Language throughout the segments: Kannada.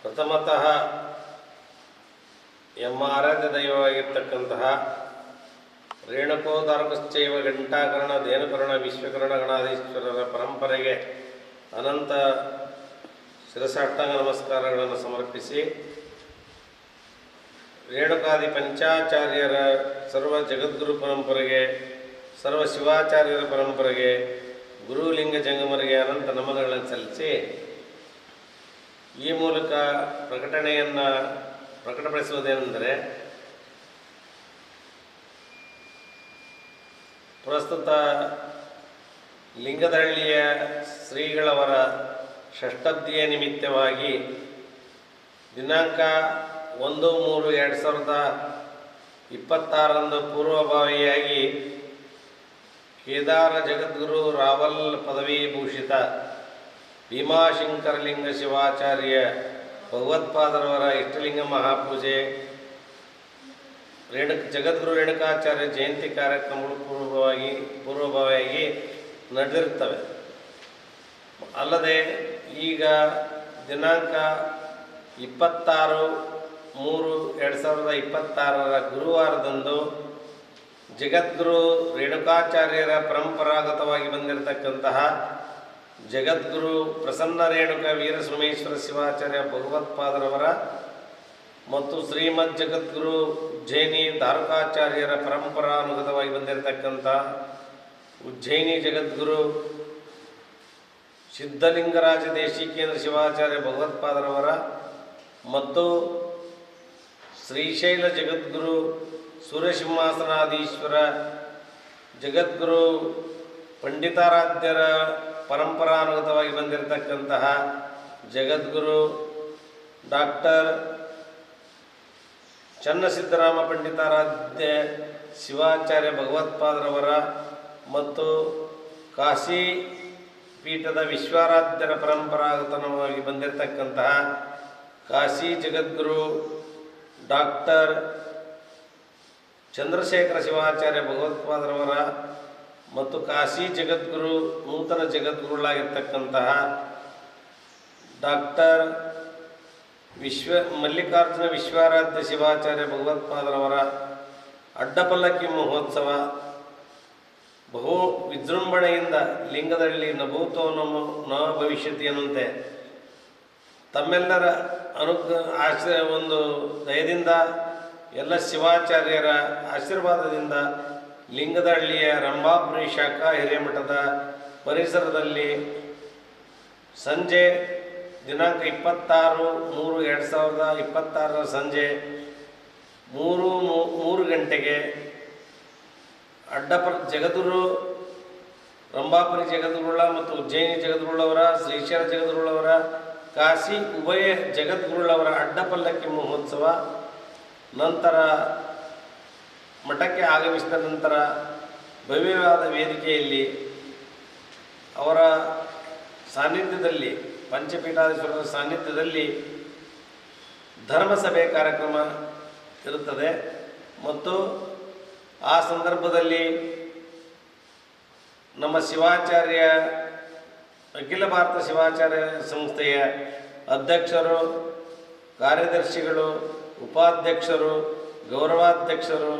ಪ್ರಥಮತಃ ಎಮ್ಮ ಆರಾಧ್ಯ ದೈವವಾಗಿರ್ತಕ್ಕಂತಹ ರೇಣುಕೋದಾರಕಶ್ಚೈವ ಘಂಟಾಕರಣ ಧೇನುಕರಣ ವಿಶ್ವಕರಣ ಗಣಾಧೀಶ್ವರರ ಪರಂಪರೆಗೆ ಅನಂತ ಶಿರಸಾಷ್ಟಾಂಗ ನಮಸ್ಕಾರಗಳನ್ನು ಸಮರ್ಪಿಸಿ, ರೇಣುಕಾದಿ ಪಂಚಾಚಾರ್ಯರ ಸರ್ವ ಜಗದ್ಗುರು ಪರಂಪರೆಗೆ, ಸರ್ವ ಶಿವಾಚಾರ್ಯರ ಪರಂಪರೆಗೆ, ಗುರುಲಿಂಗ ಜಂಗಮರಿಗೆ ಅನಂತ ನಮನಗಳನ್ನು ಸಲ್ಲಿಸಿ, ಈ ಮೂಲಕ ಪ್ರಕಟಣೆಯನ್ನು ಪ್ರಕಟಪಡಿಸುವುದೇನೆಂದರೆ, ಪ್ರಸ್ತುತ ಲಿಂಗದಹಳ್ಳಿಯ ಶ್ರೀಗಳವರ ಷಷ್ಠಬ್ದಿಯ ನಿಮಿತ್ತವಾಗಿ ದಿನಾಂಕ 1-3-2026 ಪೂರ್ವಭಾವಿಯಾಗಿ ಕೇದಾರ ಜಗದ್ಗುರು ರಾವಲ್ ಪದವಿ ಭೂಷಿತ ಭೀಮಾಶಂಕರಲಿಂಗ ಶಿವಾಚಾರ್ಯ ಭಗವತ್ಪಾದರವರ ಇಷ್ಟಲಿಂಗ ಮಹಾಪೂಜೆ, ಜಗದ್ಗುರು ರೇಣುಕಾಚಾರ್ಯ ಜಯಂತಿ ಕಾರ್ಯಕ್ರಮಗಳು ಪೂರ್ವಭಾವಿಯಾಗಿ ನಡೆದಿರುತ್ತವೆ. ಅಲ್ಲದೆ ಈಗ ದಿನಾಂಕ 26-3-2026 ಗುರುವಾರದಂದು ಜಗದ್ಗುರು ರೇಣುಕಾಚಾರ್ಯರ ಪರಂಪರಾಗತವಾಗಿ ಬಂದಿರತಕ್ಕಂತಹ ಜಗದ್ಗುರು ಪ್ರಸನ್ನ ರೇಣುಕ ವೀರಸೋಮೇಶ್ವರ ಶಿವಾಚಾರ್ಯ ಭಗವತ್ಪಾದರವರ ಮತ್ತು ಶ್ರೀಮದ್ ಜಗದ್ಗುರು ಉಜ್ಜಯಿನಿ ಧಾರಕಾಚಾರ್ಯರ ಪರಂಪರಾನುಗತವಾಗಿ ಬಂದಿರತಕ್ಕಂಥ ಉಜ್ಜಯಿನಿ ಜಗದ್ಗುರು ಸಿದ್ಧಲಿಂಗರಾಜ ದೇಶಿಕೇಂದ್ರ ಶಿವಾಚಾರ್ಯ ಭಗವತ್ಪಾದರವರ ಮತ್ತು ಶ್ರೀಶೈಲ ಜಗದ್ಗುರು ಸೂರ್ಯಸಿಂಹಾಸನಾಧೀಶ್ವರ ಜಗದ್ಗುರು ಪಂಡಿತಾರಾಧ್ಯರ ಪರಂಪರಾನುಗತವಾಗಿ ಬಂದಿರತಕ್ಕಂತಹ ಜಗದ್ಗುರು ಡಾಕ್ಟರ್ ಚನ್ನಸಿದ್ದರಾಮ ಪಂಡಿತಾರಾಧ್ಯ ಶಿವಾಚಾರ್ಯ ಭಗವತ್ಪಾದರವರ ಮತ್ತು ಕಾಶಿ ಪೀಠದ ವಿಶ್ವಾರಾಧ್ಯರ ಪರಂಪರಾಗತವಾಗಿ ಬಂದಿರತಕ್ಕಂತಹ ಕಾಶಿ ಜಗದ್ಗುರು ಡಾಕ್ಟರ್ ಚಂದ್ರಶೇಖರ ಶಿವಾಚಾರ್ಯ ಭಗವತ್ಪಾದರವರ ಮತ್ತು ಕಾಶಿ ಜಗದ್ಗುರು ನೂತನ ಜಗದ್ಗುರುಗಳಾಗಿರ್ತಕ್ಕಂತಹ ಡಾಕ್ಟರ್ ಮಲ್ಲಿಕಾರ್ಜುನ ವಿಶ್ವಾರಾಧ್ಯ ಶಿವಾಚಾರ್ಯ ಭಗವತ್ಪಾದರವರ ಅಡ್ಡಪಲ್ಲಕ್ಕಿ ಮಹೋತ್ಸವ ಬಹು ವಿಜೃಂಭಣೆಯಿಂದ ಲಿಂಗದಹಳ್ಳಿ ನಭೂತೋ ನ ಭವಿಷ್ಯತಿ ಎನ್ನುವಂತೆ ತಮ್ಮೆಲ್ಲರ ಒಂದು ದಯದಿಂದ ಎಲ್ಲ ಶಿವಾಚಾರ್ಯರ ಆಶೀರ್ವಾದದಿಂದ ಲಿಂಗದಹಳ್ಳಿಯ ರಂಭಾಪುರಿ ಶಾಖಾ ಹಿರೇಮಠದ ಪರಿಸರದಲ್ಲಿ ಸಂಜೆ ದಿನಾಂಕ 26-3-2026 ಸಂಜೆ 3 ಗಂಟೆಗೆ ಜಗದ್ಗುರು ರಂಭಾಪುರಿ ಜಗದ್ಗುರುಳ ಮತ್ತು ಉಜ್ಜಯಿನಿ ಜಗದ್ಗುರುಳವರ, ಶ್ರೀಶೈಲ ಜಗದ್ಗುರುಳವರ, ಕಾಶಿ ಉಭಯ ಜಗದ್ಗುರುಳವರ ಅಡ್ಡಪಲ್ಲಕ್ಕಿ ಮಹೋತ್ಸವ ನಂತರ ಮಠಕ್ಕೆ ಆಗಮಿಸಿದ ನಂತರ ಭವ್ಯವಾದ ವೇದಿಕೆಯಲ್ಲಿ ಅವರ ಸಾನ್ನಿಧ್ಯದಲ್ಲಿ ಪಂಚಪೀಠಾಧೀಶ್ವರರ ಸಾನ್ನಿಧ್ಯದಲ್ಲಿ ಧರ್ಮಸಭೆ ಕಾರ್ಯಕ್ರಮ ಇರುತ್ತದೆ. ಮತ್ತು ಆ ಸಂದರ್ಭದಲ್ಲಿ ನಮ್ಮ ಶಿವಾಚಾರ್ಯ ಅಖಿಲ ಭಾರತ ಶಿವಾಚಾರ್ಯ ಸಂಸ್ಥೆಯ ಅಧ್ಯಕ್ಷರು, ಕಾರ್ಯದರ್ಶಿಗಳು, ಉಪಾಧ್ಯಕ್ಷರು, ಗೌರವಾಧ್ಯಕ್ಷರು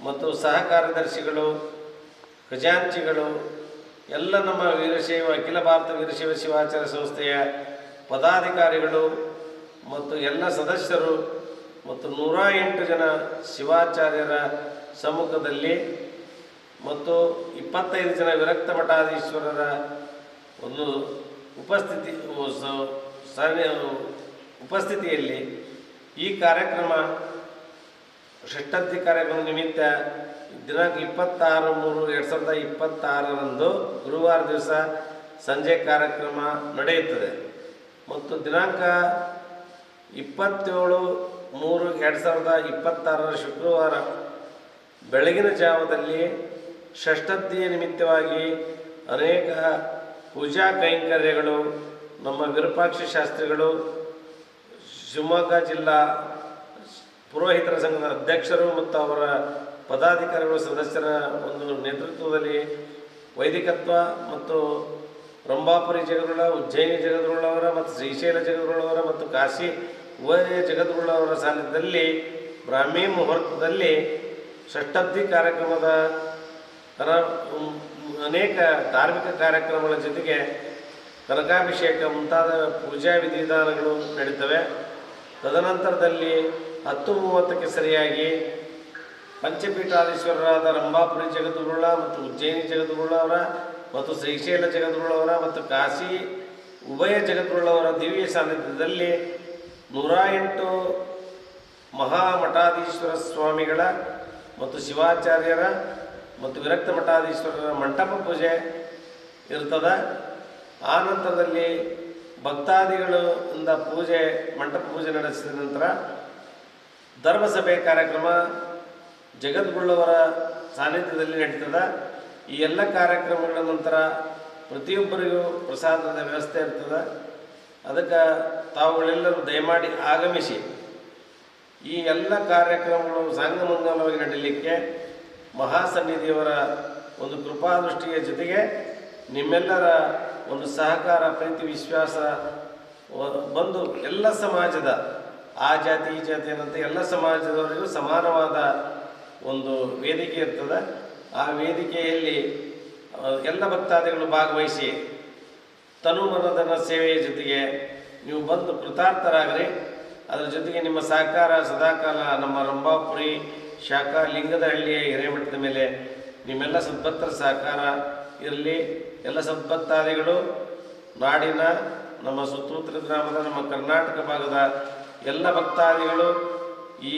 ಮತ್ತು ಸಹ ಕಾರ್ಯದರ್ಶಿಗಳು, ಖಜಾಂಚಿಗಳು ಎಲ್ಲ ನಮ್ಮ ವೀರಶೈವ ಅಖಿಲ ಭಾರತ ವೀರಶೈವ ಶಿವಾಚಾರ್ಯ ಸಂಸ್ಥೆಯ ಪದಾಧಿಕಾರಿಗಳು ಮತ್ತು ಎಲ್ಲ ಸದಸ್ಯರು ಮತ್ತು 108 ಜನ ಶಿವಾಚಾರ್ಯರ ಸಮ್ಮುಖದಲ್ಲಿ ಮತ್ತು 25 ಜನ ವಿರಕ್ತ ಮಠಾಧೀಶ್ವರರ ಒಂದು ಉಪಸ್ಥಿತಿಯಲ್ಲಿ ಈ ಕಾರ್ಯಕ್ರಮ ಷಷ್ಠಬ್ದಿ ಕಾರ್ಯಕ್ರಮ ನಿಮಿತ್ತ ದಿನಾಂಕ 26-3-2026 ಗುರುವಾರ ದಿವಸ ಸಂಜೆ ಕಾರ್ಯಕ್ರಮ ನಡೆಯುತ್ತದೆ. ಮತ್ತು ದಿನಾಂಕ 27-3-2026 ಶುಕ್ರವಾರ ಬೆಳಗಿನ ಜಾವದಲ್ಲಿ ಷಷ್ಠಬ್ದಿಯ ನಿಮಿತ್ತವಾಗಿ ಅನೇಕ ಪೂಜಾ ಕೈಂಕರ್ಯಗಳು ನಮ್ಮ ವಿರೂಪಾಕ್ಷ ಶಾಸ್ತ್ರಿಗಳು, ಶಿವಮೊಗ್ಗ ಜಿಲ್ಲಾ ಪುರೋಹಿತರ ಸಂಘದ ಅಧ್ಯಕ್ಷರು ಮತ್ತು ಅವರ ಪದಾಧಿಕಾರಿಗಳು ಸದಸ್ಯರ ಒಂದು ನೇತೃತ್ವದಲ್ಲಿ ವೈದಿಕತ್ವ ಮತ್ತು ರಂಭಾಪುರಿ ಜಗದ್ಗುರುಳ, ಉಜ್ಜಯಿನಿ ಜಗದ್ಗುರುಳವರ ಮತ್ತು ಶ್ರೀಶೈಲ ಜಗದ್ಗುರುಳವರ ಮತ್ತು ಕಾಶಿ ಉಭಯ ಜಗದ್ಗುರುಳವರ ಸಾನ್ನಿಧ್ಯದಲ್ಲಿ ಬ್ರಾಹ್ಮಿ ಮುಹೂರ್ತದಲ್ಲಿ ಷಷ್ಠಬ್ದಿ ಕಾರ್ಯಕ್ರಮದ ಅನೇಕ ಧಾರ್ಮಿಕ ಕಾರ್ಯಕ್ರಮಗಳ ಜೊತೆಗೆ ಕನಕಾಭಿಷೇಕ ಮುಂತಾದ ಪೂಜಾ ವಿಧಿವಿಧಾನಗಳು ನಡೀತವೆ. ತದನಂತರದಲ್ಲಿ 10:30ಕ್ಕೆ ಸರಿಯಾಗಿ ಪಂಚಪೀಠಾಧೀಶ್ವರರಾದ ರಂಭಾಪುರಿ ಜಗದ್ಗುರುಳ ಮತ್ತು ಉಜ್ಜಯಿನಿ ಜಗದ್ಗುರುಳವರ ಮತ್ತು ಶ್ರೀಶೈಲ ಜಗದ್ಗುರುಳವರ ಮತ್ತು ಕಾಶಿ ಉಭಯ ಜಗದ್ಗುರುಳವರ ದಿವ್ಯ ಸಾನ್ನಿಧ್ಯದಲ್ಲಿ 108 ಮಹಾಮಠಾಧೀಶ್ವರ ಸ್ವಾಮಿಗಳ ಮತ್ತು ಶಿವಾಚಾರ್ಯರ ಮತ್ತು ವಿರಕ್ತ ಮಠಾಧೀಶ್ವರರ ಮಂಟಪ ಪೂಜೆ ಇರ್ತದೆ. ಆ ನಂತರದಲ್ಲಿ ಭಕ್ತಾದಿಗಳಿಂದ ಪೂಜೆ ಮಂಟಪ ಪೂಜೆ ನಡೆಸಿದ ನಂತರ ಧರ್ಮಸಭೆ ಕಾರ್ಯಕ್ರಮ ಜಗದ್ಗುರುಳವರ ಸಾನ್ನಿಧ್ಯದಲ್ಲಿ ನಡೀತದೆ. ಈ ಎಲ್ಲ ಕಾರ್ಯಕ್ರಮಗಳ ನಂತರ ಪ್ರತಿಯೊಬ್ಬರಿಗೂ ಪ್ರಸಾದದ ವ್ಯವಸ್ಥೆ ಇರ್ತದೆ. ಅದಕ್ಕೆ ತಾವುಗಳೆಲ್ಲರೂ ದಯಮಾಡಿ ಆಗಮಿಸಿ ಈ ಎಲ್ಲ ಕಾರ್ಯಕ್ರಮಗಳು ಸಾಂಗಮಂಗಲವಾಗಿ ನಡೀಲಿಕ್ಕೆ ಮಹಾಸನ್ನಿಧಿಯವರ ಒಂದು ಕೃಪಾದೃಷ್ಟಿಯ ಜೊತೆಗೆ ನಿಮ್ಮೆಲ್ಲರ ಒಂದು ಸಹಕಾರ, ಪ್ರೀತಿ, ವಿಶ್ವಾಸ ಬಂದು ಎಲ್ಲ ಸಮಾಜದ ಆ ಜಾತಿ ಈ ಜಾತಿ ಅನ್ನಂತೆ ಎಲ್ಲ ಸಮಾಜದವರಿಗೂ ಸಮಾನವಾದ ಒಂದು ವೇದಿಕೆ ಇರ್ತದೆ. ಆ ವೇದಿಕೆಯಲ್ಲಿ ಎಲ್ಲ ಭಕ್ತಾದಿಗಳು ಭಾಗವಹಿಸಿ ತನುಮನಧನ ಸೇವೆಯ ಜೊತೆಗೆ ನೀವು ಬಂದು ಕೃತಾರ್ಥರಾಗ್ರಿ. ಅದರ ಜೊತೆಗೆ ನಿಮ್ಮ ಸಹಕಾರ ಸದಾಕಾಲ ನಮ್ಮ ರಂಭಾಪುರಿ ಶಾಖಾ ಲಿಂಗದಹಳ್ಳಿಯ ಹಿರೇಮಠದ ಮೇಲೆ ನಿಮ್ಮೆಲ್ಲ ಸದ್ಭಕ್ತರ ಸಹಕಾರ ಇರಲಿ. ಎಲ್ಲ ಸದ್ಭಕ್ತಾದಿಗಳು ನಾಡಿನ ನಮ್ಮ ಸುತ್ತಮುತ್ತಲ ಗ್ರಾಮದ ನಮ್ಮ ಕರ್ನಾಟಕ ಭಾಗದ ಎಲ್ಲ ಭಕ್ತಾದಿಗಳು ಈ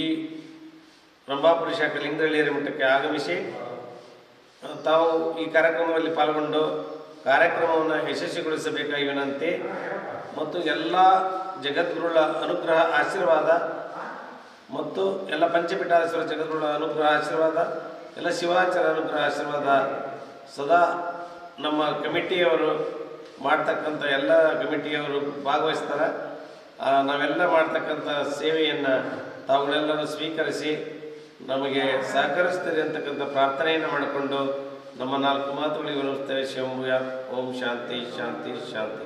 ರಂಭಾಪುರಿ ಶಾಖಾ ಲಿಂಗದಹಳ್ಳಿ ಹಿರೇಮಠಕ್ಕೆ ಆಗಮಿಸಿ ತಾವು ಈ ಕಾರ್ಯಕ್ರಮದಲ್ಲಿ ಪಾಲ್ಗೊಂಡು ಕಾರ್ಯಕ್ರಮವನ್ನು ಯಶಸ್ವಿಗೊಳಿಸಬೇಕಾಗಿ ವಿನಂತಿ. ಮತ್ತು ಎಲ್ಲ ಜಗದ್ಗುರುಗಳ ಅನುಗ್ರಹ ಆಶೀರ್ವಾದ ಮತ್ತು ಎಲ್ಲ ಪಂಚಪೀಠಾಧೀಶ್ವರ ಜಗದ್ಗುರುಗಳ ಅನುಗ್ರಹ ಆಶೀರ್ವಾದ, ಎಲ್ಲ ಶಿವಾಚಾರ್ಯ ಅನುಗ್ರಹ ಆಶೀರ್ವಾದ ಸದಾ ನಮ್ಮ ಕಮಿಟಿಯವರು ಮಾಡ್ತಕ್ಕಂಥ ಎಲ್ಲ ಕಮಿಟಿಯವರು ಭಾಗವಹಿಸ್ತಾರೆ. ನಾವೆಲ್ಲ ಮಾಡ್ತಕ್ಕಂಥ ಸೇವೆಯನ್ನು ತಾವುಗಳೆಲ್ಲರೂ ಸ್ವೀಕರಿಸಿ ನಮಗೆ ಸಹಕರಿಸ್ತೀರಿ ಅಂತಕ್ಕಂಥ ಪ್ರಾರ್ಥನೆಯನ್ನು ಮಾಡಿಕೊಂಡು ನಮ್ಮ 4 ಮಾತುಗಳಿಗೆ ವಿವರಿಸ್ತೇವೆ. ಶಂಭುಯ. ಓಂ ಶಾಂತಿ ಶಾಂತಿ ಶಾಂತಿ.